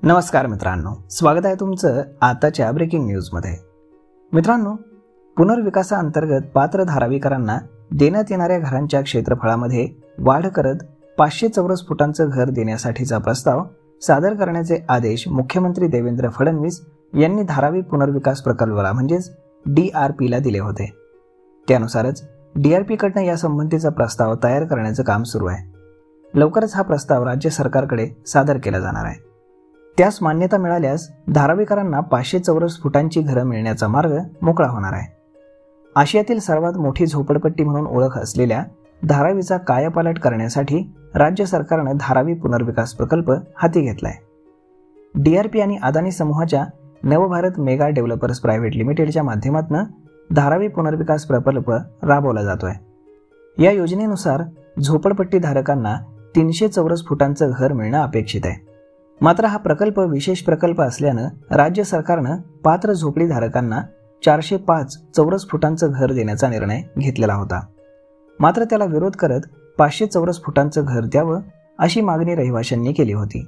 नमस्कार मित्रांनो, स्वागत आहे तुमचं आताच्या ब्रेकिंग न्यूजमध्ये। मित्रांनो, पुनर्विकासाअंतर्गत पात्र धारावीकरांना देण्यात येणाऱ्या घरांच्या क्षेत्रफळामध्ये वाढ करत 500 चौरस फुटांचं घर देण्यासाठीचा प्रस्ताव सादर करण्याचे आदेश मुख्यमंत्री देवेंद्र फडणवीस यांनी धारावी पुनर्विकास प्रकल्पाला म्हणजेच DRP ला दिले होते। त्यानुसारच DRP कडनं यासंबंधीचा प्रस्ताव तयार करण्याचं काम सुरू आहे। लवकरच हा प्रस्ताव राज्य सरकारकडे सादर केला जाणार आहे। त्यास मान्यता मिळाल्यास धारावीकरांना 500 चौरस फुटांची घरं मिळण्याचा मार्ग मोकळा होणार आहे। आशियातील सर्वात मोठी झोपडपट्टी म्हणून ओळख असलेल्या धारावीचा कायापालट करण्यासाठी राज्य सरकारनं धारावी पुनर्विकास प्रकल्प हाती घेतलाय। DRP आणि अदानी समूहाच्या नवभारत मेगा डेव्हलपर्स प्रायव्हेट लिमिटेडच्या माध्यमातून धारावी पुनर्विकास प्रकल्प राबवला जातोय। या योजनेनुसार झोपडपट्टी धारकांना 300 चौरस फुटांचं घर मिळणं अपेक्षित आहे। मात्र हा प्रकल्प विशेष प्रकल्प असल्यानं राज्य सरकारनं पात्र झोपडी धारकांना 405 चौरस फुटांचं घर देण्याचा निर्णय घेतलेला होता। मात्र त्याला विरोध करत 500 चौरस फुटांचं घर द्यावं अशी मागणी रहिवाशांनी केली होती।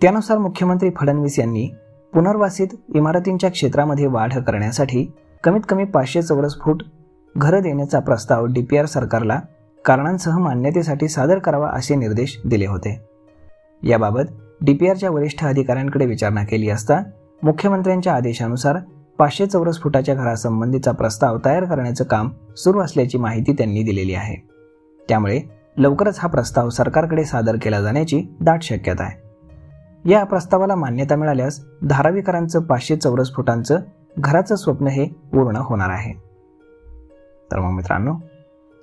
त्यानुसार मुख्यमंत्री फडणवीस यांनी पुनर्वासित इमारतींच्या क्षेत्रामध्ये वाढ करण्यासाठी कमीत कमी 500 चौरस फूट घरं देण्याचा प्रस्ताव DPR सरकारला कारणांसह मान्यतेसाठी सादर करावा असे निर्देश दिले होते। याबाबत DPRच्या वरिष्ठ अधिकाऱ्यांकडे विचारणा केली असता मुख्यमंत्र्यांच्या आदेशानुसार 500 चौरस फुटाच्या घरासंबंधीचा प्रस्ताव तयार करण्याचं काम सुरू असल्याची माहिती त्यांनी दिलेली आहे। त्यामुळे लवकरच हा प्रस्ताव सरकारकडे सादर केला जाण्याची दाट शक्यता आहे। या प्रस्तावाला मान्यता मिळाल्यास धारावीकरांचं 500 चौरस फुटांचं घराचं स्वप्न हे पूर्ण होणार आहे। तर मग मित्रांनो,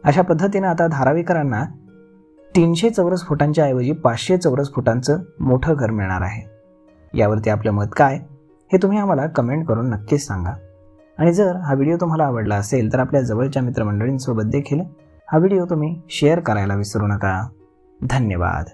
अशा पद्धतीने आता धारावीकरांना 300 चौरस फुटांच्या ऐवजी 500 चौरस फुटांचं मोठं घर मिळणार आहे। यावरती आपलं मत काय हे तुम्ही आम्हाला कमेंट करून नक्कीच सांगा। आणि जर हा व्हिडिओ तुम्हाला आवडला असेल तर आपल्या जवळच्या मित्रमंडळींसोबत देखील हा व्हिडिओ तुम्ही शेअर करायला विसरू नका। धन्यवाद।